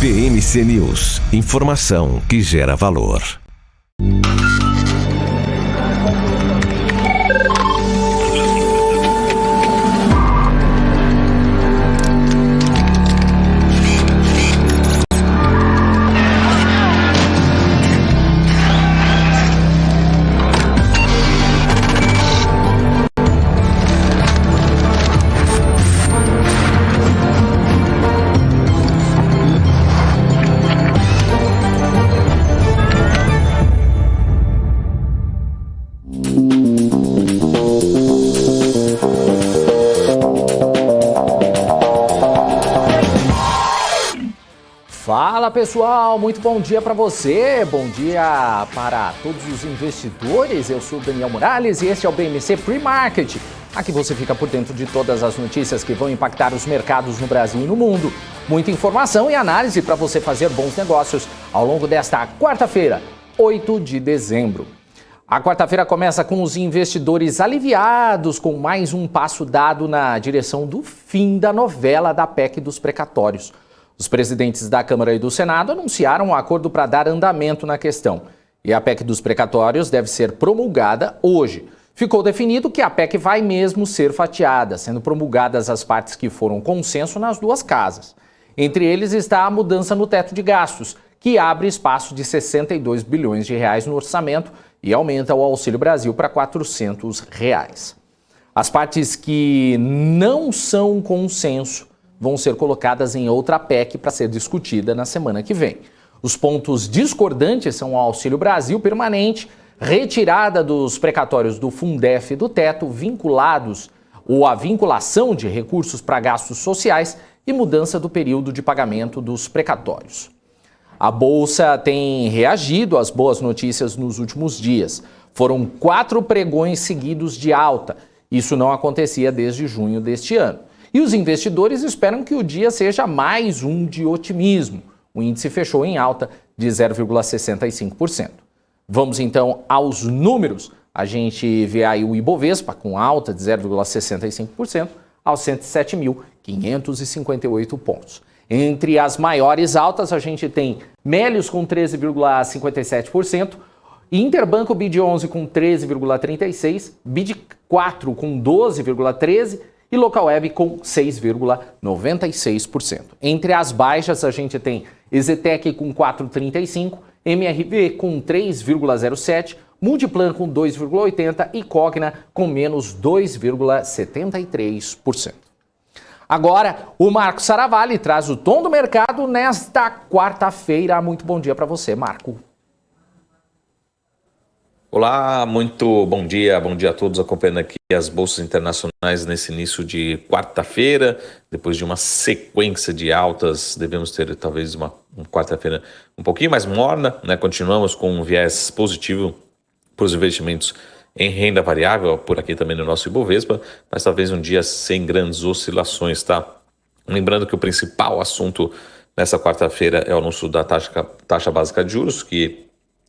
BMC News, informação que gera valor. Fala pessoal, muito bom dia para você, bom dia para todos os investidores. Eu sou o Daniel Morales e este é o BMC Pre-Market. Aqui você fica por dentro de todas as notícias que vão impactar os mercados no Brasil e no mundo. Muita informação e análise para você fazer bons negócios ao longo desta quarta-feira, 8 de dezembro. A quarta-feira começa com os investidores aliviados com mais um passo dado na direção do fim da novela da PEC dos precatórios. Os presidentes da Câmara e do Senado anunciaram um acordo para dar andamento na questão. E a PEC dos precatórios deve ser promulgada hoje. Ficou definido que a PEC vai mesmo ser fatiada, sendo promulgadas as partes que foram consenso nas duas casas. Entre eles está a mudança no teto de gastos, que abre espaço de 62 bilhões de reais no orçamento e aumenta o Auxílio Brasil para R$ 400. As partes que não são consenso vão ser colocadas em outra PEC para ser discutida na semana que vem. Os pontos discordantes são o Auxílio Brasil permanente, retirada dos precatórios do Fundef e do teto, vinculados ou a vinculação de recursos para gastos sociais e mudança do período de pagamento dos precatórios. A Bolsa tem reagido às boas notícias nos últimos dias. Foram 4 pregões seguidos de alta. Isso não acontecia desde junho deste ano. E os investidores esperam que o dia seja mais um de otimismo. O índice fechou em alta de 0,65%. Vamos então aos números. A gente vê aí o Ibovespa com alta de 0,65% aos 107.558 pontos. Entre as maiores altas a gente tem Melius com 13,57%, Interbanco BID11 com 13,36%, BID4 com 12,13%, e Localweb com 6,96%. Entre as baixas, a gente tem Exetec com 4,35%, MRV com 3,07%, Multiplan com 2,80% e Cogna com menos 2,73%. Agora, o Marco Saravalli traz o tom do mercado nesta quarta-feira. Muito bom dia para você, Marco. Olá, muito bom dia a todos acompanhando aqui as bolsas internacionais nesse início de quarta-feira. Depois de uma sequência de altas, devemos ter talvez uma quarta-feira um pouquinho mais morna, né? Continuamos com um viés positivo para os investimentos em renda variável, por aqui também no nosso Ibovespa, mas talvez um dia sem grandes oscilações, tá? Lembrando que o principal assunto nessa quarta-feira é o anúncio da taxa básica de juros, que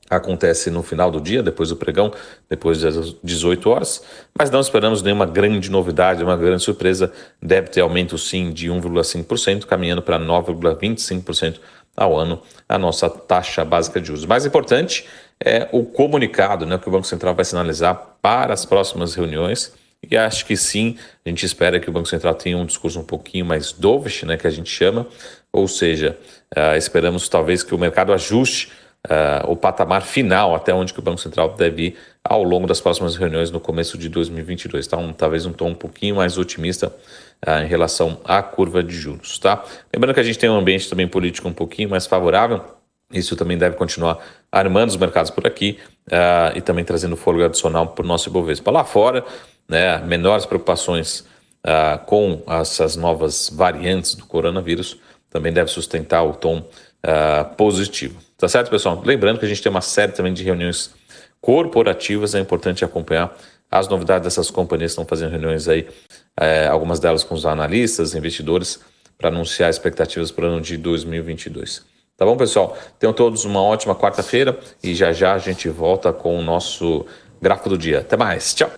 acontece no final do dia, depois do pregão, depois das 18 horas, mas não esperamos nenhuma grande novidade, uma grande surpresa. Deve ter aumento sim de 1,5%, caminhando para 9,25% ao ano a nossa taxa básica de juros. Mais importante é o comunicado, né, que o Banco Central vai sinalizar para as próximas reuniões, e acho que sim, a gente espera que o Banco Central tenha um discurso um pouquinho mais dovish, né, que a gente chama, ou seja, esperamos talvez que o mercado ajuste o patamar final até onde que o Banco Central deve ir ao longo das próximas reuniões no começo de 2022. Tá? Talvez um tom um pouquinho mais otimista em relação à curva de juros. Tá? Lembrando que a gente tem um ambiente também político um pouquinho mais favorável. Isso também deve continuar armando os mercados por aqui e também trazendo fôlego adicional para o nosso Ibovespa. Lá fora, né, menores preocupações com essas novas variantes do coronavírus também deve sustentar o tom positivo. Tá certo, pessoal? Lembrando que a gente tem uma série também de reuniões corporativas, é importante acompanhar as novidades dessas companhias que estão fazendo reuniões aí, algumas delas com os analistas, investidores, para anunciar expectativas para o ano de 2022. Tá bom, pessoal? Tenham todos uma ótima quarta-feira e já já a gente volta com o nosso gráfico do dia. Até mais, tchau!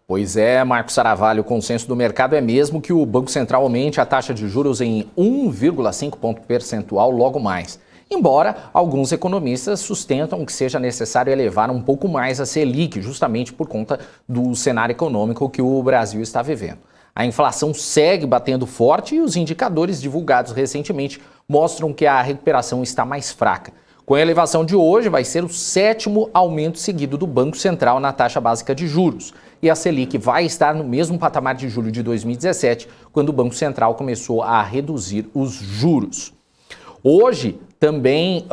Pois é, Marcos Saravalho, o consenso do mercado é mesmo que o Banco Central aumente a taxa de juros em 1,5 ponto percentual logo mais. Embora alguns economistas sustentam que seja necessário elevar um pouco mais a Selic, justamente por conta do cenário econômico que o Brasil está vivendo. A inflação segue batendo forte e os indicadores divulgados recentemente mostram que a recuperação está mais fraca. Com a elevação de hoje, vai ser o 7º aumento seguido do Banco Central na taxa básica de juros. E a Selic vai estar no mesmo patamar de julho de 2017, quando o Banco Central começou a reduzir os juros. Hoje, também,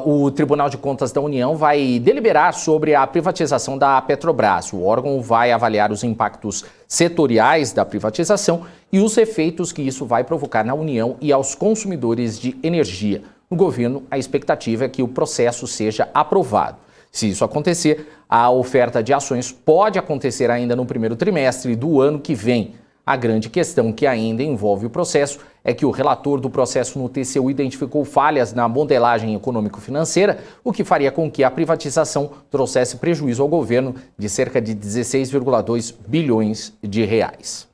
o Tribunal de Contas da União vai deliberar sobre a privatização da Petrobras. O órgão vai avaliar os impactos setoriais da privatização e os efeitos que isso vai provocar na União e aos consumidores de energia. No governo, a expectativa é que o processo seja aprovado. Se isso acontecer, a oferta de ações pode acontecer ainda no primeiro trimestre do ano que vem. A grande questão que ainda envolve o processo é que o relator do processo no TCU identificou falhas na modelagem econômico-financeira, o que faria com que a privatização trouxesse prejuízo ao governo de cerca de 16,2 bilhões de reais.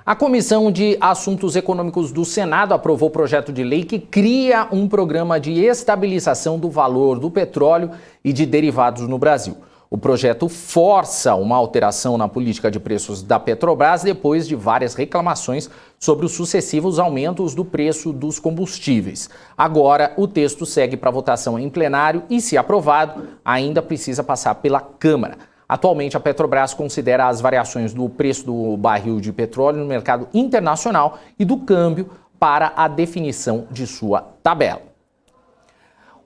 A Comissão de Assuntos Econômicos do Senado aprovou o projeto de lei que cria um programa de estabilização do valor do petróleo e de derivados no Brasil. O projeto força uma alteração na política de preços da Petrobras depois de várias reclamações sobre os sucessivos aumentos do preço dos combustíveis. Agora, o texto segue para votação em plenário e, se aprovado, ainda precisa passar pela Câmara. Atualmente, a Petrobras considera as variações do preço do barril de petróleo no mercado internacional e do câmbio para a definição de sua tabela.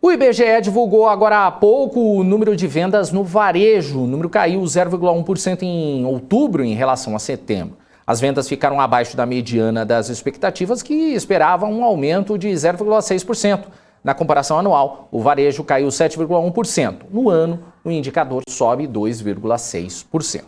O IBGE divulgou agora há pouco o número de vendas no varejo. O número caiu 0,1% em outubro em relação a setembro. As vendas ficaram abaixo da mediana das expectativas, que esperavam um aumento de 0,6%. Na comparação anual, o varejo caiu 7,1%. No ano, o indicador sobe 2,6%.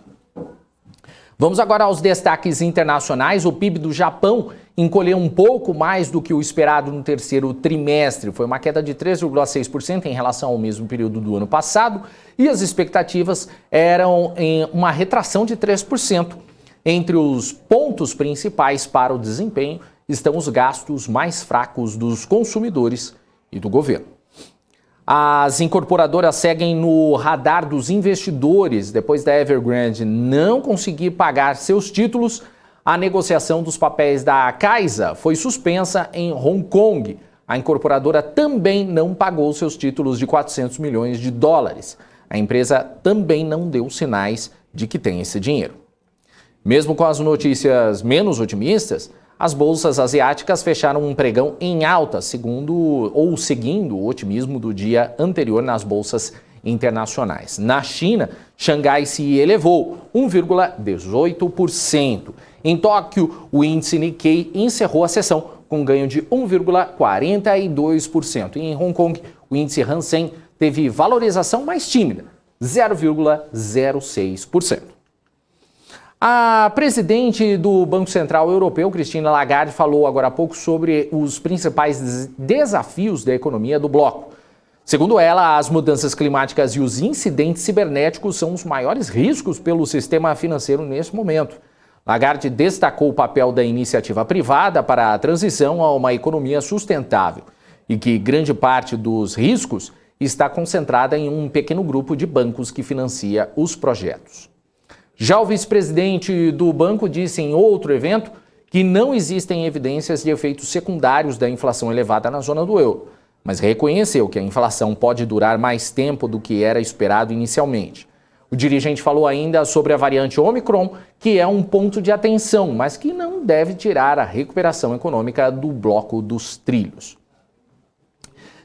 Vamos agora aos destaques internacionais. O PIB do Japão encolheu um pouco mais do que o esperado no terceiro trimestre. Foi uma queda de 3,6% em relação ao mesmo período do ano passado e as expectativas eram em uma retração de 3%. Entre os pontos principais para o desempenho estão os gastos mais fracos dos consumidores e do governo. As incorporadoras seguem no radar dos investidores. Depois da Evergrande não conseguir pagar seus títulos, a negociação dos papéis da Caixa foi suspensa em Hong Kong. A incorporadora também não pagou seus títulos de 400 milhões de dólares. A empresa também não deu sinais de que tem esse dinheiro. Mesmo com as notícias menos otimistas, as bolsas asiáticas fecharam um pregão em alta, seguindo o otimismo do dia anterior nas bolsas internacionais. Na China, Xangai se elevou 1,18%. Em Tóquio, o índice Nikkei encerrou a sessão com ganho de 1,42%. E em Hong Kong, o índice Hang Seng teve valorização mais tímida, 0,06%. A presidente do Banco Central Europeu, Christine Lagarde, falou agora há pouco sobre os principais desafios da economia do bloco. Segundo ela, as mudanças climáticas e os incidentes cibernéticos são os maiores riscos pelo sistema financeiro nesse momento. Lagarde destacou o papel da iniciativa privada para a transição a uma economia sustentável e que grande parte dos riscos está concentrada em um pequeno grupo de bancos que financia os projetos. Já o vice-presidente do banco disse em outro evento que não existem evidências de efeitos secundários da inflação elevada na zona do euro, mas reconheceu que a inflação pode durar mais tempo do que era esperado inicialmente. O dirigente falou ainda sobre a variante Omicron, que é um ponto de atenção, mas que não deve tirar a recuperação econômica do bloco dos trilhos.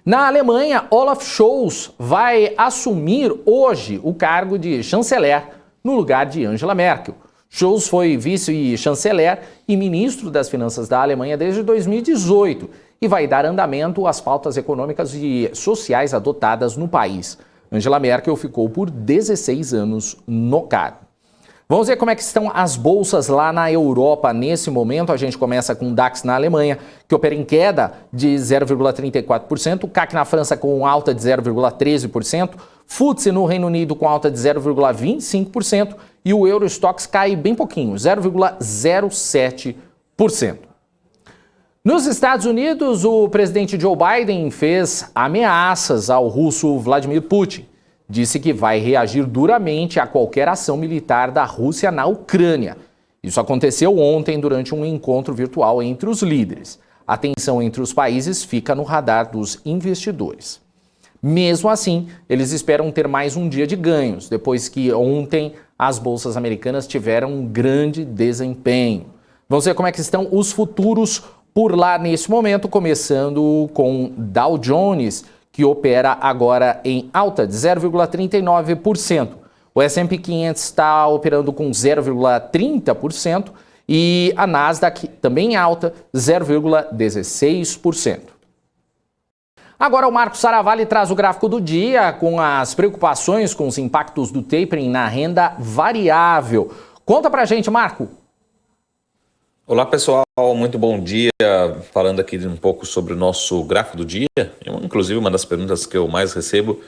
Na Alemanha, Olaf Scholz vai assumir hoje o cargo de chanceler no lugar de Angela Merkel. Scholz foi vice-chanceler e ministro das Finanças da Alemanha desde 2018 e vai dar andamento às pautas econômicas e sociais adotadas no país. Angela Merkel ficou por 16 anos no cargo. Vamos ver como é que estão as bolsas lá na Europa nesse momento. A gente começa com o DAX na Alemanha, que opera em queda de 0,34%, o CAC na França com alta de 0,13%, FTSE no Reino Unido com alta de 0,25% e o Eurostoxx cai bem pouquinho, 0,07%. Nos Estados Unidos, o presidente Joe Biden fez ameaças ao russo Vladimir Putin. Disse que vai reagir duramente a qualquer ação militar da Rússia na Ucrânia. Isso aconteceu ontem durante um encontro virtual entre os líderes. A tensão entre os países fica no radar dos investidores. Mesmo assim, eles esperam ter mais um dia de ganhos, depois que ontem as bolsas americanas tiveram um grande desempenho. Vamos ver como é que estão os futuros por lá nesse momento, começando com Dow Jones, que opera agora em alta de 0,39%. O S&P 500 está operando com 0,30% e a Nasdaq também em alta, 0,16%. Agora o Marco Saravalli traz o gráfico do dia com as preocupações com os impactos do tapering na renda variável. Conta pra gente, Marco. Olá pessoal, muito bom dia. Falando aqui um pouco sobre o nosso gráfico do dia, inclusive uma das perguntas que eu mais recebo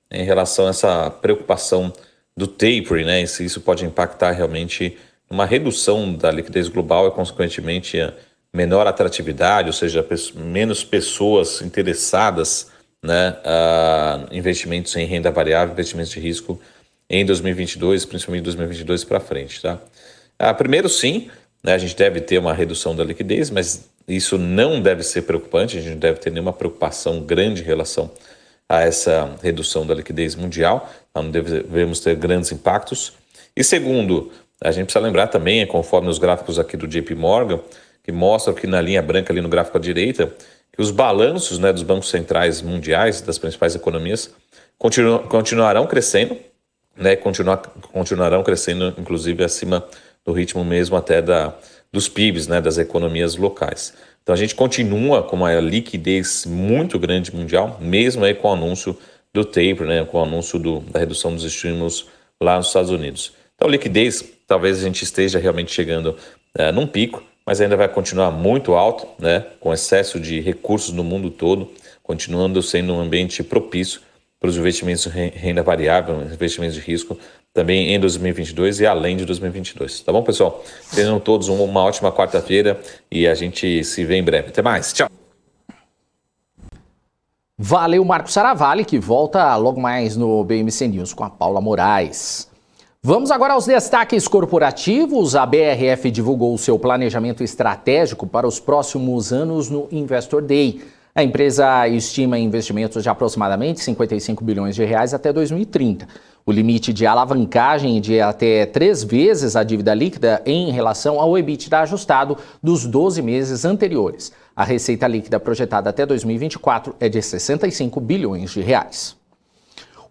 é em relação a essa preocupação do tapering, né? Se isso pode impactar realmente uma redução da liquidez global e consequentemente a menor atratividade, ou seja, menos pessoas interessadas, né, a investimentos em renda variável, investimentos de risco em 2022, principalmente 2022 para frente, tá? Primeiro sim, né, a gente deve ter uma redução da liquidez, mas isso não deve ser preocupante, a gente não deve ter nenhuma preocupação grande em relação a essa redução da liquidez mundial, não devemos ter grandes impactos. E segundo, a gente precisa lembrar também, conforme os gráficos aqui do JP Morgan, que mostram que na linha branca ali no gráfico à direita, que os balanços, né, dos bancos centrais mundiais, das principais economias, continuarão crescendo, né, continuarão crescendo inclusive acima do ritmo mesmo até dos PIBs, né, das economias locais. Então a gente continua com uma liquidez muito grande mundial, mesmo aí com o anúncio do taper, né, com o anúncio da redução dos estímulos lá nos Estados Unidos. Então liquidez, talvez a gente esteja realmente chegando num pico, mas ainda vai continuar muito alto, né, com excesso de recursos no mundo todo, continuando sendo um ambiente propício para os investimentos de renda variável, investimentos de risco, também em 2022 e além de 2022. Tá bom, pessoal? Tenham todos uma ótima quarta-feira e a gente se vê em breve. Até mais. Tchau. Valeu, Marco Saravalli, que volta logo mais no BMC News com a Paula Moraes. Vamos agora aos destaques corporativos. A BRF divulgou seu planejamento estratégico para os próximos anos no Investor Day. A empresa estima investimentos de aproximadamente 55 bilhões de reais até 2030. O limite de alavancagem de até 3 vezes a dívida líquida em relação ao EBITDA ajustado dos 12 meses anteriores. A receita líquida projetada até 2024 é de 65 bilhões de reais.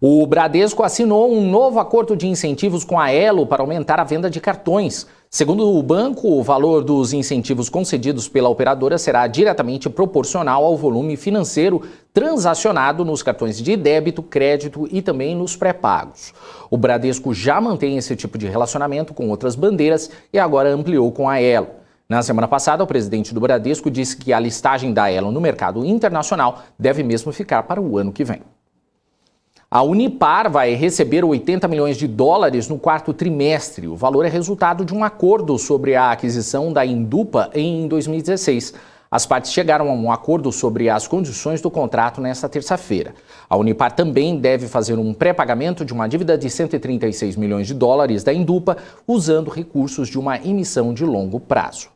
O Bradesco assinou um novo acordo de incentivos com a Elo para aumentar a venda de cartões. Segundo o banco, o valor dos incentivos concedidos pela operadora será diretamente proporcional ao volume financeiro transacionado nos cartões de débito, crédito e também nos pré-pagos. O Bradesco já mantém esse tipo de relacionamento com outras bandeiras e agora ampliou com a Elo. Na semana passada, o presidente do Bradesco disse que a listagem da Elo no mercado internacional deve mesmo ficar para o ano que vem. A Unipar vai receber 80 milhões de dólares no quarto trimestre. O valor é resultado de um acordo sobre a aquisição da Indupa em 2016. As partes chegaram a um acordo sobre as condições do contrato nesta terça-feira. A Unipar também deve fazer um pré-pagamento de uma dívida de 136 milhões de dólares da Indupa, usando recursos de uma emissão de longo prazo.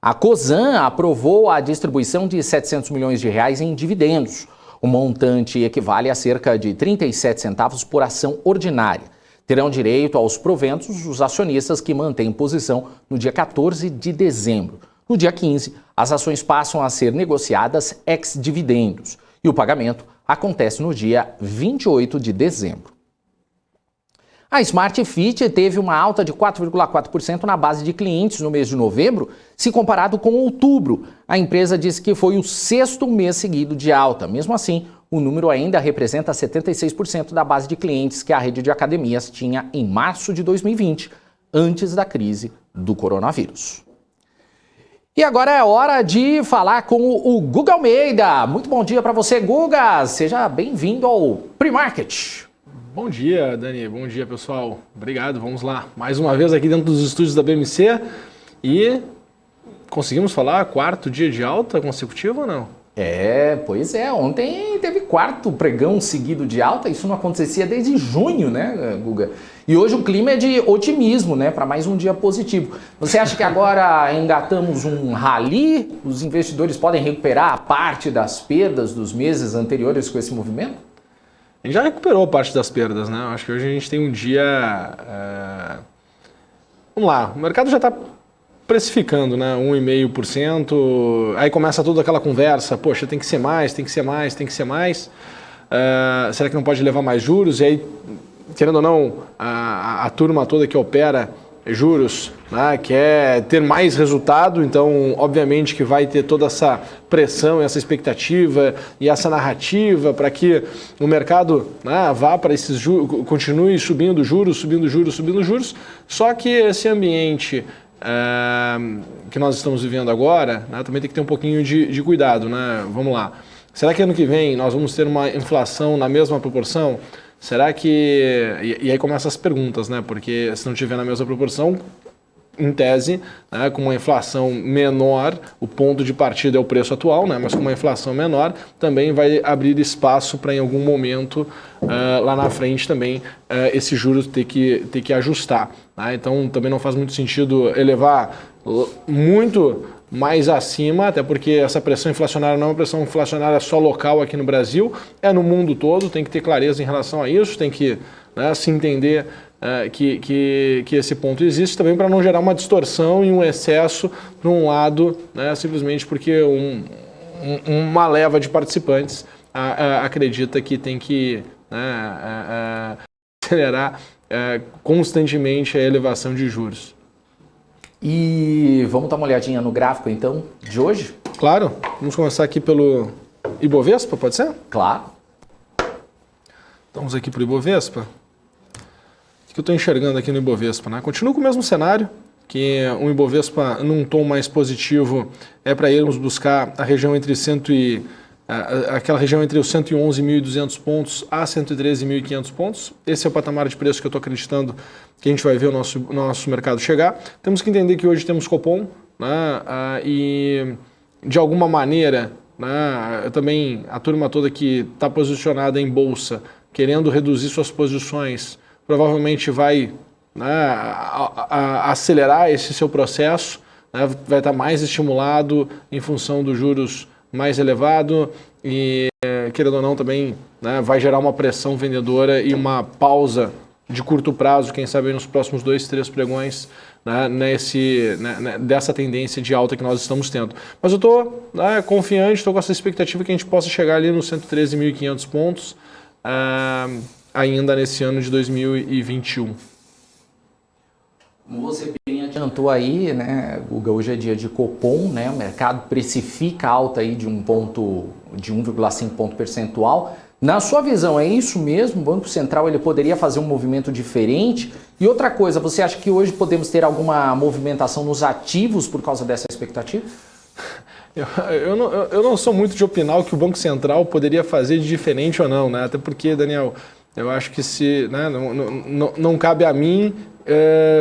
A Cosan aprovou a distribuição de 700 milhões de reais em dividendos. O montante equivale a cerca de 37 centavos por ação ordinária. Terão direito aos proventos os acionistas que mantêm posição no dia 14 de dezembro. No dia 15, as ações passam a ser negociadas ex-dividendos e o pagamento acontece no dia 28 de dezembro. A Smart Fit teve uma alta de 4,4% na base de clientes no mês de novembro, se comparado com outubro. A empresa disse que foi o 6º mês seguido de alta. Mesmo assim, o número ainda representa 76% da base de clientes que a rede de academias tinha em março de 2020, antes da crise do coronavírus. E agora é hora de falar com o Guga Almeida. Muito bom dia para você, Guga. Seja bem-vindo ao Pre-Market. Bom dia, Dani. Bom dia, pessoal. Obrigado. Vamos lá. Mais uma vez aqui dentro dos estúdios da BMC e conseguimos falar quarto dia de alta consecutiva ou não? Pois é. Ontem teve quarto pregão seguido de alta. Isso não acontecia desde junho, né, Guga? E hoje o clima é de otimismo, né, para mais um dia positivo. Você acha que agora engatamos um rally? Os investidores podem recuperar parte das perdas dos meses anteriores com esse movimento? A gente já recuperou parte das perdas, né? Acho que hoje a gente tem um dia... Vamos lá, o mercado já está precificando, né? 1,5%, aí começa toda aquela conversa, poxa, tem que ser mais, tem que ser mais, tem que ser mais. Será que não pode levar mais juros? E aí, querendo ou não, a turma toda que opera juros, né, quer ter mais resultado, então obviamente que vai ter toda essa pressão, essa expectativa e essa narrativa para que o mercado, né, vá para esses juros, continue subindo juros, só que esse ambiente que nós estamos vivendo agora, né, também tem que ter um pouquinho de cuidado, né? Vamos lá. Será que ano que vem nós vamos ter uma inflação na mesma proporção? Será que... E aí começam as perguntas, né? Porque se não tiver na mesma proporção, em tese, né, com uma inflação menor, o ponto de partida é o preço atual, né? Mas com uma inflação menor, também vai abrir espaço para em algum momento, lá na frente também, esse juros ter que ajustar. Né? Então também não faz muito sentido elevar muito mais acima, até porque essa pressão inflacionária não é uma pressão inflacionária só local aqui no Brasil, é no mundo todo, tem que ter clareza em relação a isso, tem que, né, se entender que esse ponto existe também para não gerar uma distorção e um excesso para um lado, né, simplesmente porque uma leva de participantes acredita que tem que, né, acelerar constantemente a elevação de juros. E vamos dar uma olhadinha no gráfico, então, de hoje? Claro. Vamos começar aqui pelo Ibovespa, pode ser? Claro. Vamos aqui para o Ibovespa. O que eu estou enxergando aqui no Ibovespa, né? Continua com o mesmo cenário, que um Ibovespa num tom mais positivo é para irmos buscar a região entre aquela região entre os 111.200 pontos a 113.500 pontos. Esse é o patamar de preço que eu estou acreditando que a gente vai ver o nosso mercado chegar. Temos que entender que hoje temos Copom, né, e de alguma maneira, né, também a turma toda que está posicionada em bolsa, querendo reduzir suas posições, provavelmente vai, né, acelerar esse seu processo, né, vai estar mais estimulado em função dos juros mais elevado e, querendo ou não, também, né, vai gerar uma pressão vendedora e uma pausa de curto prazo, quem sabe nos próximos 2, 3 pregões, né, dessa tendência de alta que nós estamos tendo. Mas eu estou, né, confiante, estou com essa expectativa que a gente possa chegar ali nos 113.500 pontos ainda nesse ano de 2021. Como você bem adiantou aí, né, Guga, hoje é dia de Copom, né, o mercado precifica alta aí de 1,5 ponto percentual. Na sua visão, é isso mesmo? O Banco Central ele poderia fazer um movimento diferente? E outra coisa, você acha que hoje podemos ter alguma movimentação nos ativos por causa dessa expectativa? Eu não sou muito de opinar o que o Banco Central poderia fazer de diferente ou não, né? Até porque, Daniel, eu acho que né, não cabe a mim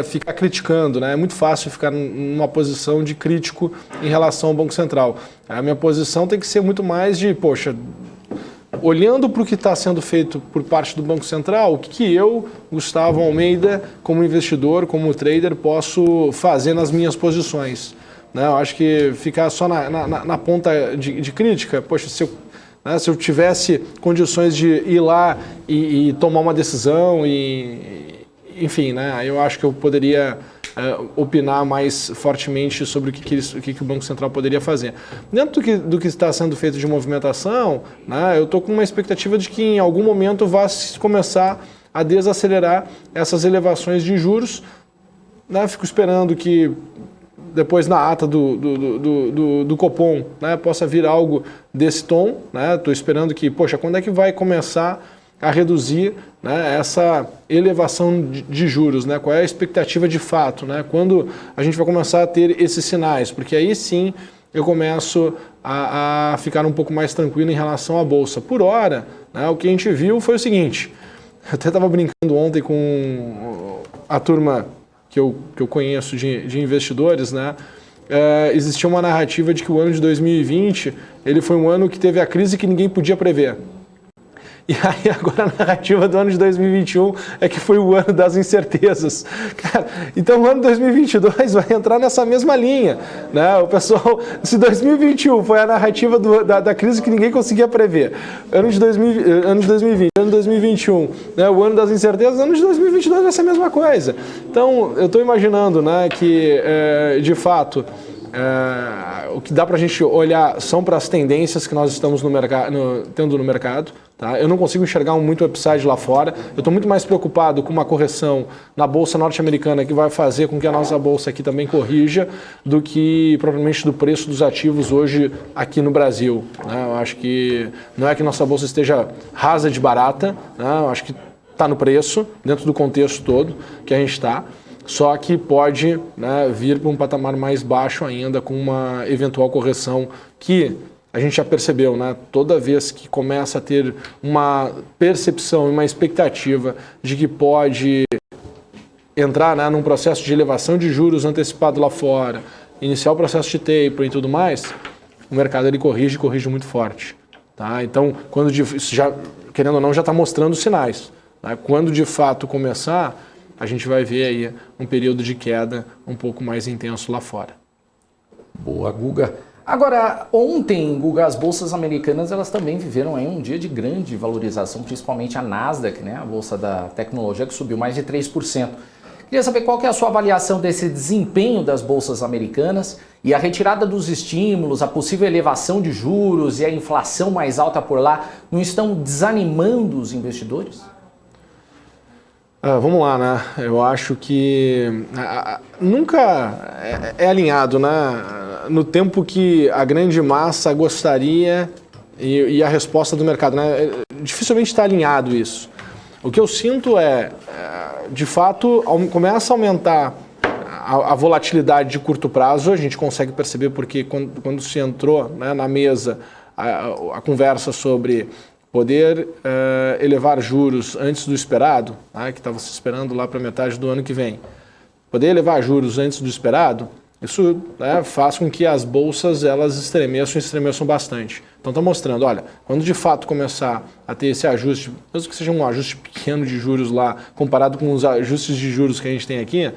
ficar criticando, né? É muito fácil ficar numa posição de crítico em relação ao Banco Central. A minha posição tem que ser muito mais de, poxa, olhando para o que está sendo feito por parte do Banco Central, o que eu, Gustavo Almeida, como investidor, como trader, posso fazer nas minhas posições. Né? Eu acho que ficar só na ponta de crítica, poxa, se eu tivesse condições de ir lá e tomar uma decisão, enfim, né? Eu acho que eu poderia opinar mais fortemente sobre o que o Banco Central poderia fazer. Dentro do que está sendo feito de movimentação, né, eu estou com uma expectativa de que em algum momento vá começar a desacelerar essas elevações de juros. Né, fico esperando que depois na ata do Copom, né, possa vir algo desse tom. Estou esperando que, poxa, quando é que vai começar a reduzir, né, essa elevação de juros, né? Qual é a expectativa de fato, né? Quando a gente vai começar a ter esses sinais, porque aí sim eu começo a ficar um pouco mais tranquilo em relação à Bolsa. Por hora, né, o que a gente viu foi o seguinte, eu até estava brincando ontem com a turma que eu conheço de investidores, né? Existia uma narrativa de que o ano de 2020 ele foi um ano que teve a crise que ninguém podia prever. E aí agora a narrativa do ano de 2021 é que foi o ano das incertezas. Cara, então o ano de 2022 vai entrar nessa mesma linha, né? O pessoal, se 2021 foi a narrativa da crise que ninguém conseguia prever, ano de 2020, ano de 2021, né? O ano das incertezas, ano de 2022 vai ser a mesma coisa. Então eu estou imaginando, né, que de fato o que dá para a gente olhar são para as tendências que nós estamos tendo no mercado. Tá? Eu não consigo enxergar muito upside lá fora. Eu estou muito mais preocupado com uma correção na bolsa norte-americana que vai fazer com que a nossa bolsa aqui também corrija do que propriamente do preço dos ativos hoje aqui no Brasil. Né? Eu acho que não é que nossa bolsa esteja rasa de barata, né? Eu acho que está no preço, dentro do contexto todo que a gente está. Só que pode, né, vir para um patamar mais baixo ainda com uma eventual correção que a gente já percebeu, né? Toda vez que começa a ter uma percepção e uma expectativa de que pode entrar, né, num processo de elevação de juros antecipado lá fora, iniciar o processo de taper e tudo mais, o mercado ele corrige muito forte. Tá? Então, quando isso já, querendo ou não, já está mostrando sinais. Tá? Quando de fato começar, a gente vai ver aí um período de queda um pouco mais intenso lá fora. Boa, Guga. Agora, ontem, Guga, as bolsas americanas elas também viveram aí um dia de grande valorização, principalmente a Nasdaq, né, a bolsa da tecnologia, que subiu mais de 3%. Queria saber qual que é a sua avaliação desse desempenho das bolsas americanas e a retirada dos estímulos, a possível elevação de juros e a inflação mais alta por lá não estão desanimando os investidores? Vamos lá, né? Eu acho que nunca é alinhado, né? No tempo que a grande massa gostaria e a resposta do mercado, né? Dificilmente está alinhado isso. O que eu sinto de fato, começa a aumentar a volatilidade de curto prazo. A gente consegue perceber porque quando se entrou, né, na mesa a conversa sobre poder elevar juros antes do esperado, tá, que estava se esperando lá para metade do ano que vem, poder elevar juros antes do esperado, isso, né, faz com que as bolsas elas estremeçam bastante. Então está mostrando, olha, quando de fato começar a ter esse ajuste, mesmo que seja um ajuste pequeno de juros lá, comparado com os ajustes de juros que a gente tem aqui,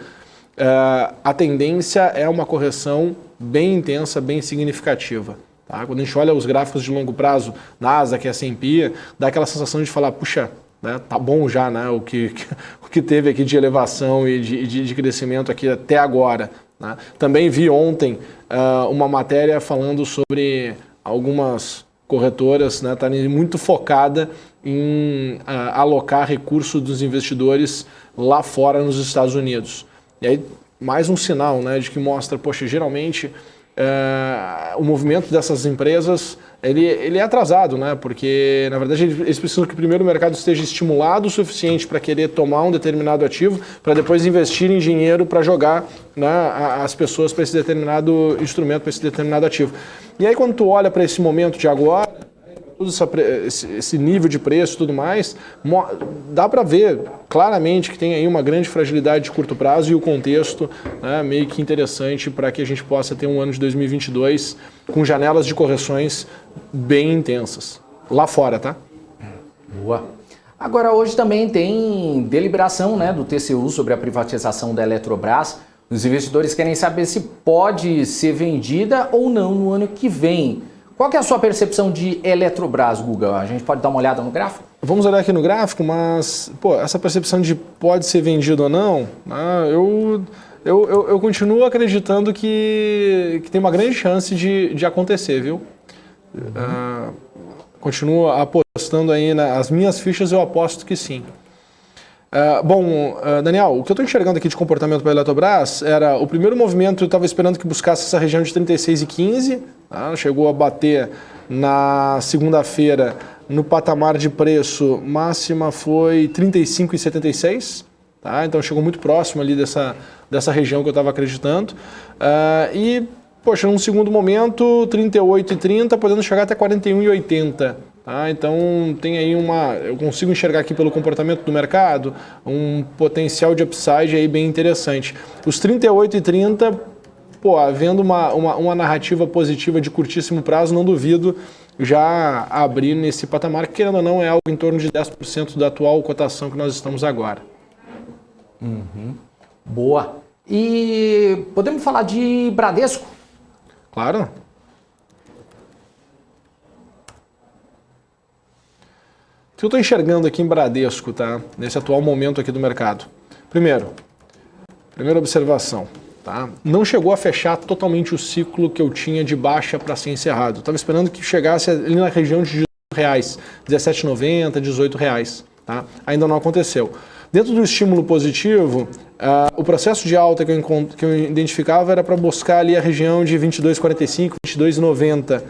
a tendência é uma correção bem intensa, bem significativa. Tá? Quando a gente olha os gráficos de longo prazo, Nasdaq, S&P, dá aquela sensação de falar, puxa, né, tá bom já, né, o que teve aqui de elevação e de crescimento aqui até agora. Né? Também vi ontem uma matéria falando sobre algumas corretoras, né, estarem muito focada em alocar recursos dos investidores lá fora nos Estados Unidos. E aí, mais um sinal, né, de que mostra, poxa, geralmente o movimento dessas empresas ele é atrasado, né? Porque na verdade eles precisam que primeiro o mercado esteja estimulado o suficiente para querer tomar um determinado ativo, para depois investir em dinheiro para jogar, né, as pessoas para esse determinado instrumento, para esse determinado ativo. E aí quando tu olha para esse momento de agora, todo esse nível de preço e tudo mais, dá para ver claramente que tem aí uma grande fragilidade de curto prazo e o contexto, né, meio que interessante para que a gente possa ter um ano de 2022 com janelas de correções bem intensas. Lá fora, tá? Boa. Agora, hoje também tem deliberação, né, do TCU sobre a privatização da Eletrobras. Os investidores querem saber se pode ser vendida ou não no ano que vem. Qual que é a sua percepção de Eletrobras, Guga? A gente pode dar uma olhada no gráfico? Vamos olhar aqui no gráfico, mas essa percepção de pode ser vendido ou não, né, eu continuo acreditando que tem uma grande chance de acontecer, viu? Continuo apostando aí nas minhas fichas, eu aposto que sim. Daniel, o que eu estou enxergando aqui de comportamento para a Eletrobras era o primeiro movimento, eu estava esperando que buscasse essa região de 36,15, tá? Chegou a bater na segunda-feira no patamar de preço máxima foi 35,76, tá? Então chegou muito próximo ali dessa região que eu estava acreditando. E, poxa, num segundo momento, 38,30, podendo chegar até 41,80. Tá? Então tem aí eu consigo enxergar aqui pelo comportamento do mercado um potencial de upside aí bem interessante. Os 38,30, pô, havendo uma narrativa positiva de curtíssimo prazo, não duvido já abrir nesse patamar, que querendo ou não é algo em torno de 10% da atual cotação que nós estamos agora. Boa. E podemos falar de Bradesco? Claro. O que eu estou enxergando aqui em Bradesco, tá? Nesse atual momento aqui do mercado. Primeira observação, tá? Não chegou a fechar totalmente o ciclo que eu tinha de baixa para ser encerrado. Estava esperando que chegasse ali na região de R$18, R$17,90, R$18, tá? Ainda não aconteceu. Dentro do estímulo positivo, o processo de alta que eu identificava era para buscar ali a região de 22,45, 22,90.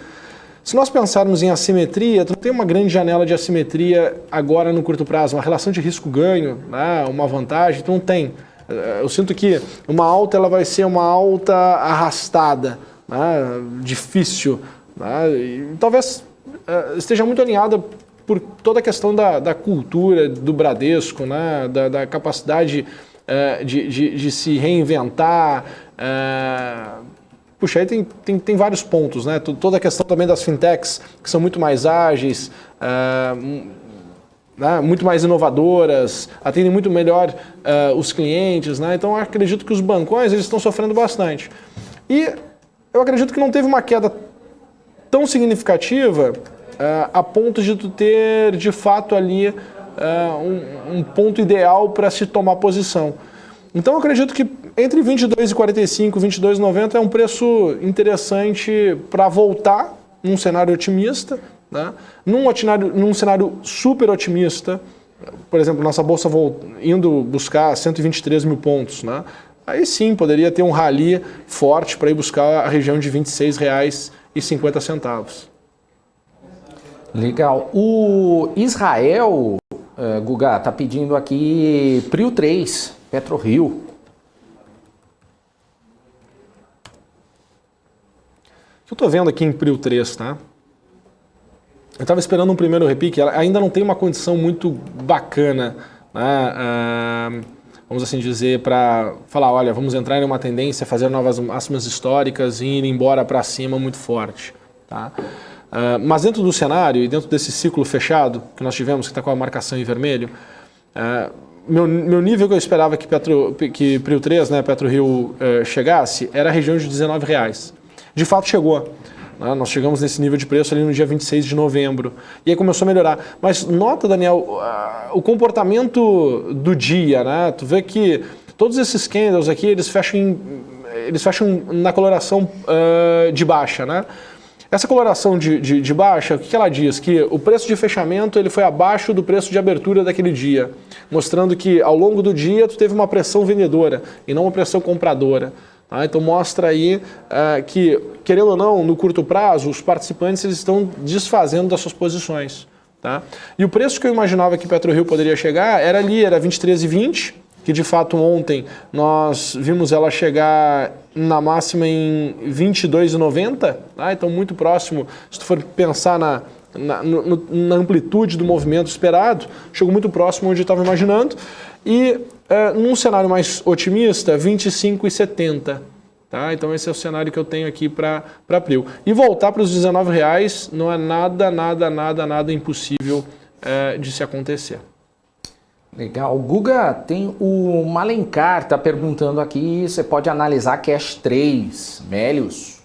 Se nós pensarmos em assimetria, tu não tem uma grande janela de assimetria agora no curto prazo, uma relação de risco-ganho, né, uma vantagem, tu não tem. Eu sinto que uma alta ela vai ser uma alta arrastada, né, difícil, né, e talvez esteja muito alinhada por toda a questão da cultura do Bradesco, né, da capacidade de se reinventar. Puxa, aí tem vários pontos, né? Toda a questão também das fintechs, que são muito mais ágeis, né? Muito mais inovadoras, atendem muito melhor os clientes, né? Então eu acredito que os bancões eles estão sofrendo bastante. E eu acredito que não teve uma queda tão significativa a ponto de tu ter, de fato, ali um ponto ideal para se tomar posição. Então eu acredito que entre 22,45 e 22,90 é um preço interessante para voltar num cenário otimista, né? Num cenário super otimista, por exemplo, nossa bolsa indo buscar 123 mil pontos, né? Aí sim poderia ter um rally forte para ir buscar a região de R$ 26,50. Legal. O Israel, Guga, está pedindo aqui Prio 3, PetroRio. O que eu estou vendo aqui em Prio 3, tá? Eu estava esperando um primeiro repique, ela ainda não tem uma condição muito bacana, né? Vamos assim dizer, para falar, olha, vamos entrar em uma tendência, fazer novas máximas históricas e ir embora para cima muito forte, tá? Mas dentro do cenário e dentro desse ciclo fechado que nós tivemos, que está com a marcação em vermelho, meu nível que eu esperava que Prio 3, né, PetroRio, chegasse, era a região de R$19. De fato chegou. Nós chegamos nesse nível de preço ali no dia 26 de novembro. E aí começou a melhorar. Mas nota, Daniel, o comportamento do dia, né? Tu vê que todos esses candles aqui, eles fecham na coloração de baixa, né? Essa coloração de baixa, o que ela diz? Que o preço de fechamento ele foi abaixo do preço de abertura daquele dia, mostrando que ao longo do dia tu teve uma pressão vendedora e não uma pressão compradora. Tá? Então mostra aí que, querendo ou não, no curto prazo, os participantes eles estão desfazendo das suas posições. Tá? E o preço que eu imaginava que PetroRio poderia chegar era 23,20, que de fato ontem nós vimos ela chegar na máxima em 22,90, tá? Então muito próximo, se tu for pensar na amplitude do movimento esperado, chegou muito próximo onde eu estava imaginando, e num cenário mais otimista, 25,70. Tá? Então esse é o cenário que eu tenho aqui para Prio. E voltar para os R$19 não é nada impossível de se acontecer. Legal. Guga, tem o Malencar, está perguntando aqui, você pode analisar Cash 3, Melius?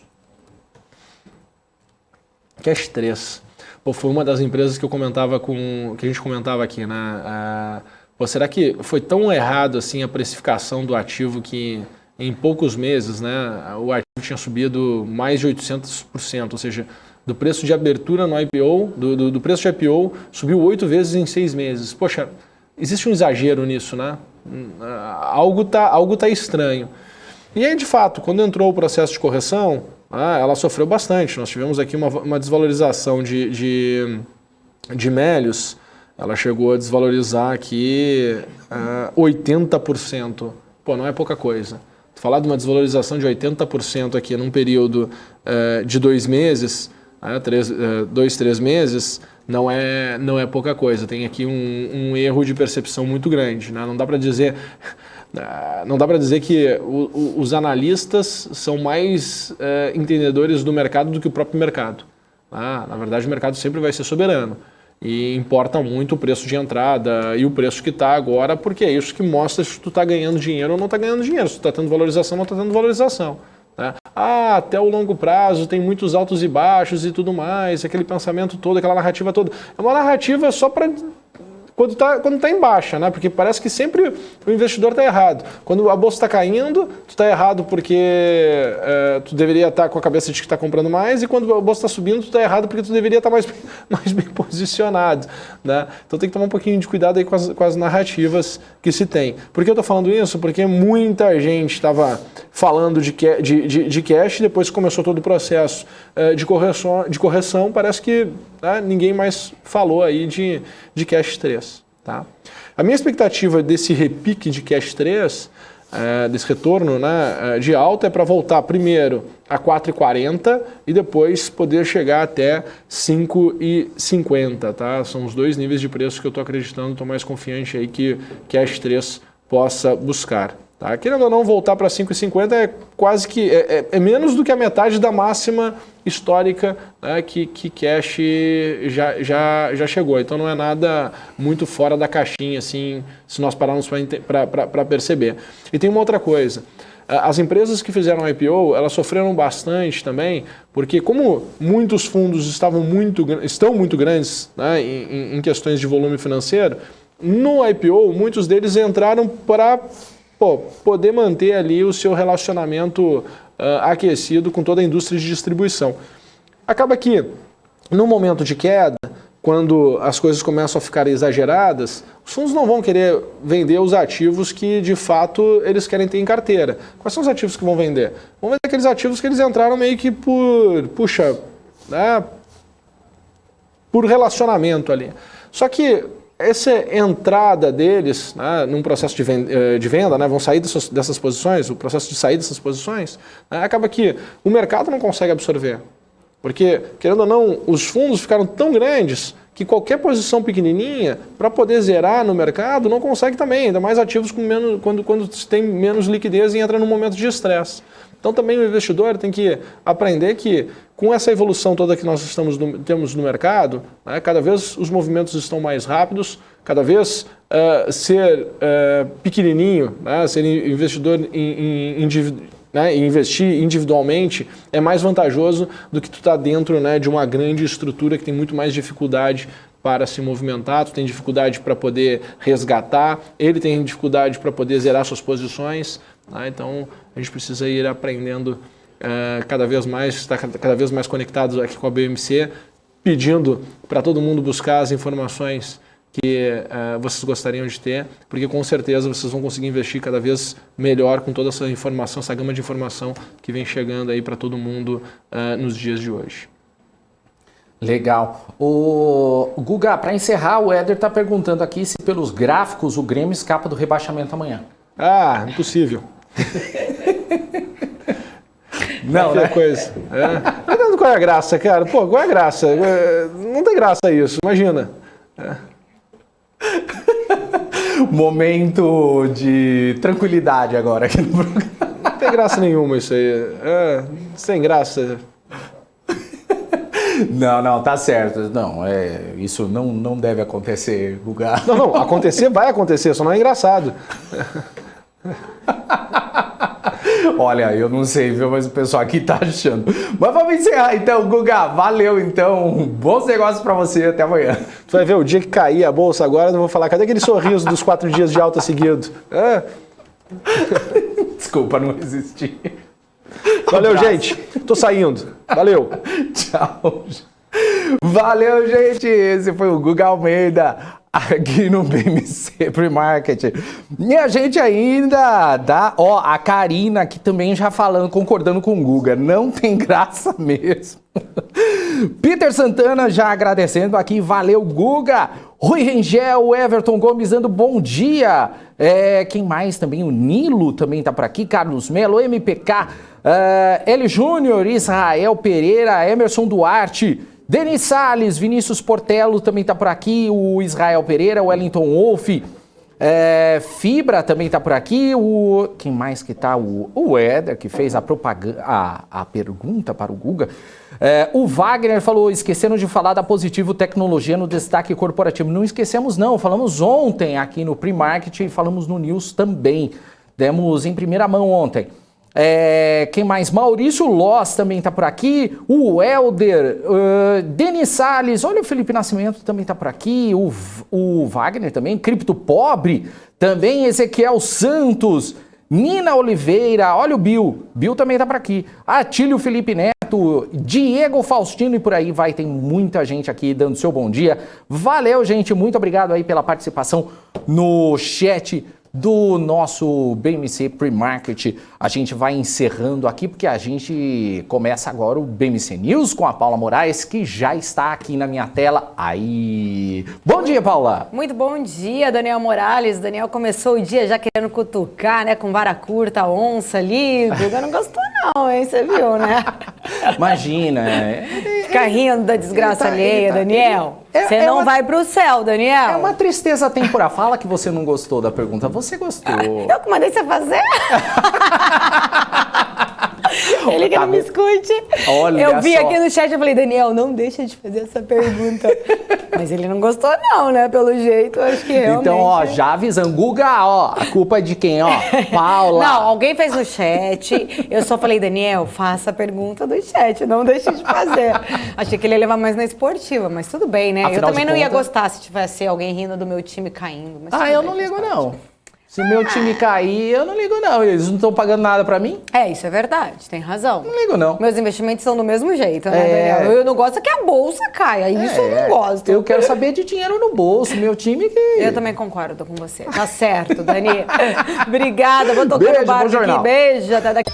Cash 3. Pô, foi uma das empresas que a gente comentava aqui, né? Será que foi tão errado assim a precificação do ativo que em poucos meses, né, o ativo tinha subido mais de 800%, ou seja, do preço de abertura no IPO, do preço de IPO, subiu 8 vezes em 6 meses. Poxa, existe um exagero nisso, né? Algo tá estranho. E aí, de fato, quando entrou o processo de correção, ela sofreu bastante. Nós tivemos aqui uma desvalorização de de Melius, ela chegou a desvalorizar aqui 80%. Pô, não é pouca coisa. Falar de uma desvalorização de 80% aqui num período de 2 meses, 2, 3 meses, não é pouca coisa. Tem aqui um erro de percepção muito grande, né? Não dá para dizer que os analistas são mais entendedores do mercado do que o próprio mercado. Na verdade, o mercado sempre vai ser soberano. E importa muito o preço de entrada e o preço que está agora, porque é isso que mostra se tu está ganhando dinheiro ou não está ganhando dinheiro, se tu está tendo valorização ou não está tendo valorização. Né? Até o longo prazo tem muitos altos e baixos e tudo mais, aquele pensamento todo, aquela narrativa toda. É uma narrativa só para quando tá em baixa, né? Porque parece que sempre o investidor está errado. Quando a bolsa está caindo, tu está errado porque tu deveria estar com a cabeça de que está comprando mais, e quando a bolsa está subindo, tu está errado porque tu deveria estar mais bem posicionado, né? Então tem que tomar um pouquinho de cuidado aí com as narrativas que se tem. Por que eu estou falando isso? Porque muita gente estava falando de cash, depois que começou todo o processo de correção, parece que ninguém mais falou aí de cash 3. Tá? A minha expectativa desse repique de cash 3, desse retorno, né, de alta, é para voltar primeiro a 4,40 e depois poder chegar até 5,50. Tá? São os 2 níveis de preço que eu estou acreditando, estou mais confiante aí que cash 3 possa buscar. Tá? Querendo ou não, voltar para 5,50 é quase que é menos do que a metade da máxima histórica, né, que cash já chegou. Então não é nada muito fora da caixinha, assim, se nós pararmos para perceber. E tem uma outra coisa. As empresas que fizeram IPO, elas sofreram bastante também, porque como muitos fundos estão muito grandes, né, em questões de volume financeiro, no IPO muitos deles entraram para poder manter ali o seu relacionamento aquecido com toda a indústria de distribuição. Acaba que, no momento de queda, quando as coisas começam a ficar exageradas, os fundos não vão querer vender os ativos que, de fato, eles querem ter em carteira. Quais são os ativos que vão vender? Vão vender aqueles ativos que eles entraram meio que por relacionamento ali. Só que essa entrada deles, né, num processo de venda, né, vão sair dessas posições, o processo de sair dessas posições, né, acaba que o mercado não consegue absorver. Porque, querendo ou não, os fundos ficaram tão grandes que qualquer posição pequenininha, para poder zerar no mercado, não consegue também, ainda mais ativos com quando se tem menos liquidez e entra num momento de estresse. Então também o investidor tem que aprender que com essa evolução toda que nós temos no mercado, né, cada vez os movimentos estão mais rápidos, cada vez ser pequenininho, né, ser investidor e investir individualmente é mais vantajoso do que tu estar dentro, né, de uma grande estrutura que tem muito mais dificuldade para se movimentar, tu tem dificuldade para poder resgatar, ele tem dificuldade para poder zerar suas posições. Então a gente precisa ir aprendendo cada vez mais, estar cada vez mais conectados aqui com a BMC, pedindo para todo mundo buscar as informações que vocês gostariam de ter, porque com certeza vocês vão conseguir investir cada vez melhor com toda essa informação, essa gama de informação que vem chegando aí para todo mundo nos dias de hoje. Legal. O Guga, para encerrar, o Éder está perguntando aqui se pelos gráficos o Grêmio escapa do rebaixamento amanhã. Impossível. Não, né? Coisa. Qual é a graça, cara? Pô, qual é a graça? Não tem graça isso, imagina. Momento de tranquilidade agora aqui no programa. Não tem graça nenhuma isso aí. Sem graça. Não, tá certo. Não, isso não deve acontecer, Guga. Não, vai acontecer, só não é engraçado. Olha, eu não sei, viu, mas o pessoal aqui tá achando. Mas vamos encerrar então, Guga. Valeu então. Bons negócios pra você. Até amanhã. Tu vai ver, o dia que cair a bolsa agora, eu vou falar, cadê aquele sorriso dos 4 dias de alta seguido? Desculpa, não resisti. Valeu, gente. Tô saindo. Valeu. Tchau. Valeu, gente. Esse foi o Guga Almeida aqui no BMC Pre-Market. E a gente ainda dá, a Karina aqui também já falando, concordando com o Guga, não tem graça mesmo. Peter Santana já agradecendo aqui, valeu Guga. Rui Rengel, Everton Gomes dando bom dia. Quem mais também? O Nilo também tá por aqui, Carlos Melo, MPK, L Júnior, Israel Pereira, Emerson Duarte, Denis Salles, Vinícius Portelo também tá por aqui, o Israel Pereira, o Wellington Wolff, Fibra também tá por aqui, quem mais que tá? O Éder, que fez a propaganda, a pergunta para o Guga. O Wagner falou, esqueceram de falar da Positivo Tecnologia no destaque corporativo. Não esquecemos não, falamos ontem aqui no Pre-Market e falamos no News também. Demos em primeira mão ontem. Quem mais? Maurício Loss também tá por aqui, o Helder, Denis Salles, olha o Felipe Nascimento também tá por aqui, o Wagner também, Cripto Pobre, também Ezequiel Santos, Nina Oliveira, olha o Bill também tá por aqui, Atílio Felipe Neto, Diego Faustino e por aí vai, tem muita gente aqui dando seu bom dia. Valeu, gente, muito obrigado aí pela participação no chat do nosso BMC Pre-Market. A gente vai encerrando aqui porque a gente começa agora o BMC News com a Paula Moraes, que já está aqui na minha tela. Aí, bom dia, Paula! Muito bom dia, Daniel Morales. Daniel começou o dia já querendo cutucar, né, com vara curta, onça ali. O Guga não gostou não, hein, você viu, né? Imagina. Ficar rindo da desgraça alheia, Daniel. Você não vai pro céu, Daniel. É uma tristeza temporal. Fala que você não gostou da pergunta. Você gostou. Eu que mandei você fazer? Ele que não me escute. Olha eu vi só aqui no chat e falei, Daniel, não deixa de fazer essa pergunta. Mas ele não gostou não, né? Pelo jeito, acho que realmente... Então, ó, já avisando. Guga, ó, a culpa é de quem, ó? Paula. Não, alguém fez no chat. Eu só falei, Daniel, faça a pergunta do chat, não deixe de fazer. Achei que ele ia levar mais na esportiva, mas tudo bem, né? Afinal, eu também não ia gostar se tivesse alguém rindo do meu time caindo. Mas eu não ligo, não. Se meu time cair, eu não ligo não. Eles não estão pagando nada pra mim? Isso é verdade, tem razão. Não ligo não. Meus investimentos são do mesmo jeito, né, Daniel? Eu não gosto que a bolsa caia, isso eu não gosto. Eu quero saber de dinheiro no bolso, meu time que... Eu também concordo com você. Tá certo, Dani. Obrigada, vou tocar o barco aqui. Beijo, até daqui.